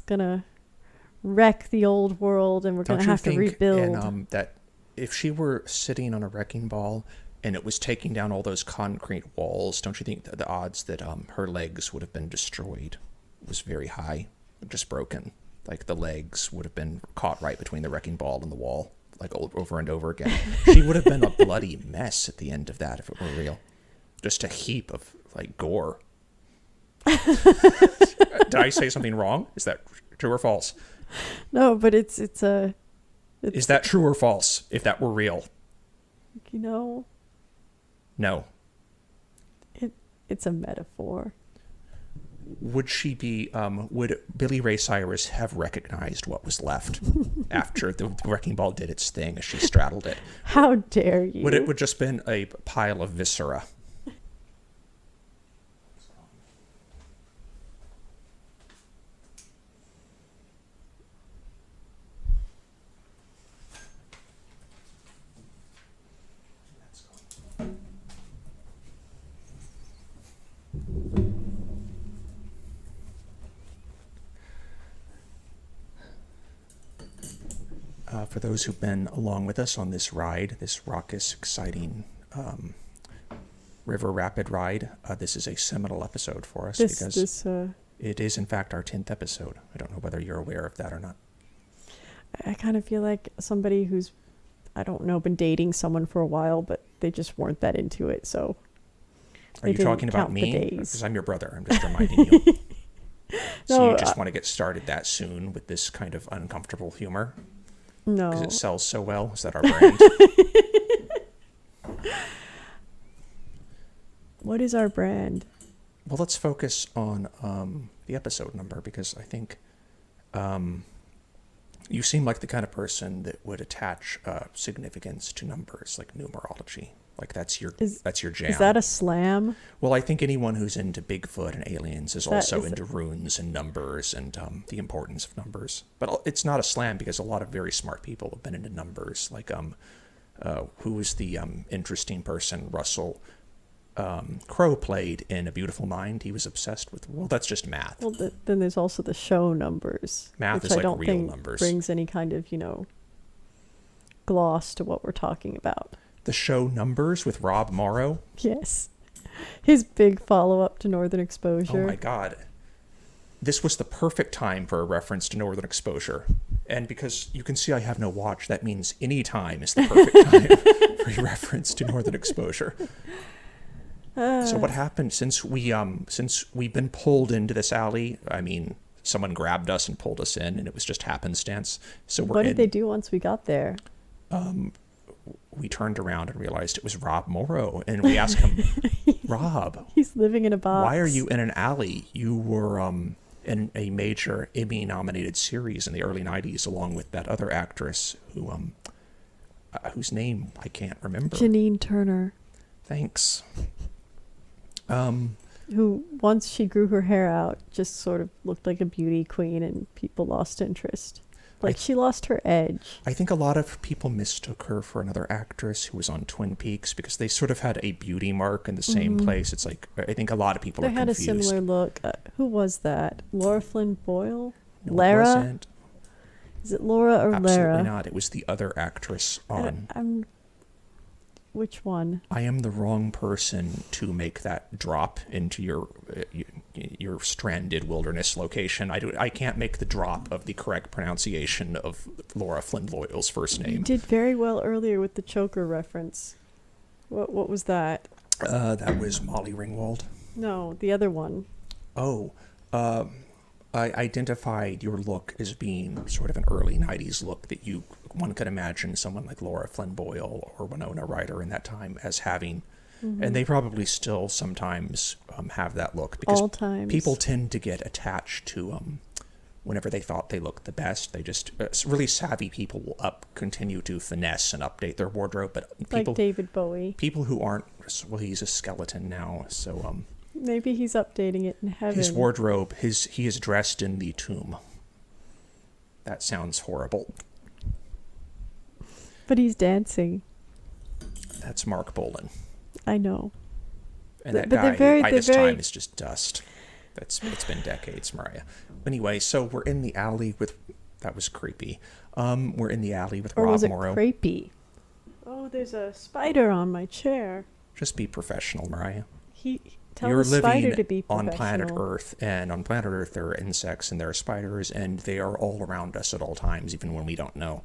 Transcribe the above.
gonna wreck the old world and we're gonna have to rebuild. And that if she were sitting on a wrecking ball and it was taking down all those concrete walls, don't you think that the odds that her legs would have been destroyed was very high, just broken? Like the legs would have been caught right between the wrecking ball and the wall, like over and over again. She would have been a bloody mess at the end of that if it were real. Just a heap of like gore. Did I say something wrong? Is that true or false? No, but it's Is that true or false? If that were real? No. It's a metaphor. Would Billy Ray Cyrus have recognized what was left after the wrecking ball did its thing as she straddled it? How dare you? Would it have just been a pile of viscera? For those who've been along with us on this ride, this raucous, exciting river rapid ride, this is a seminal episode for us because it is, in fact, our 10th episode. I don't know whether you're aware of that or not. I kind of feel like somebody who's, I don't know, been dating someone for a while, but they just weren't that into it, so... Are you talking about me? Because I'm your brother. I'm just reminding you. So No, you just want to get started that soon with this kind of uncomfortable humor? No. Because it sells so well? Is that our brand? What is our brand? Well, let's focus on the episode number, because I think you seem like the kind of person that would attach significance to numbers, like numerology. Like that's your jam. Is that a slam? Well, I think anyone who's into Bigfoot and aliens is also into runes and numbers and the importance of numbers. But it's not a slam because a lot of very smart people have been into numbers. Like who was the interesting person Russell Crowe played in A Beautiful Mind? He was obsessed with. Well, that's just math. Well, then there's also the show numbers. Math which is I like don't real think numbers. Brings any kind of gloss to what we're talking about. The show Numbers with Rob Morrow. Yes. His big follow-up to Northern Exposure. Oh my God. This was the perfect time for a reference to Northern Exposure. And because you can see I have no watch, that means any time is the perfect time for a reference to Northern Exposure. So what happened since we've been pulled into this alley? I mean, someone grabbed us and pulled us in, and it was just happenstance. So what did they do once we got there? We turned around and realized it was Rob Morrow, and we asked him, Rob, he's living in a box. Why are you in an alley? You were in a major Emmy-nominated series in the early 90s, along with that other actress whose name I can't remember. Janine Turner. Thanks. Who, once she grew her hair out, just sort of looked like a beauty queen, and people lost interest. She lost her edge. I think a lot of people mistook her for another actress who was on Twin Peaks because they sort of had a beauty mark in the same place. It's like, I think a lot of people are confused. They had a similar look. Who was that? Laura Flynn Boyle? No, Lara? It wasn't. Is it Laura or Absolutely Lara? not. It was the other actress on... Which one? I am the wrong person to make that drop into your stranded wilderness location. I can't make the drop of the correct pronunciation of Laura Flynn Boyle's first name. You did very well earlier with the choker reference. What was that? That was Molly Ringwald. No, the other one. Oh, I identified your look as being sort of an early 90s look that one could imagine someone like Laura Flynn Boyle or Winona Ryder in that time as having. Mm-hmm. And they probably still sometimes have that look because all times. People tend to get attached to whenever they thought they looked the best. They just really savvy people will continue to finesse and update their wardrobe. But people, like David Bowie. People who aren't, well, he's a skeleton now, so maybe he's updating it in heaven. His wardrobe, he is dressed in the tomb. That sounds horrible. But he's dancing. That's Mark Bolan. I know. And that guy, by this time, is just dust. It's been decades, Mariah. Anyway, so we're in the alley with that was creepy. We're in the alley with Or Rob was it Morrow. crepey? Oh, there's a spider on my chair. Just be professional, Mariah. Tell You're the spider living to be on professional. planet Earth, and on planet Earth there are insects and there are spiders, and they are all around us at all times, even when we don't know.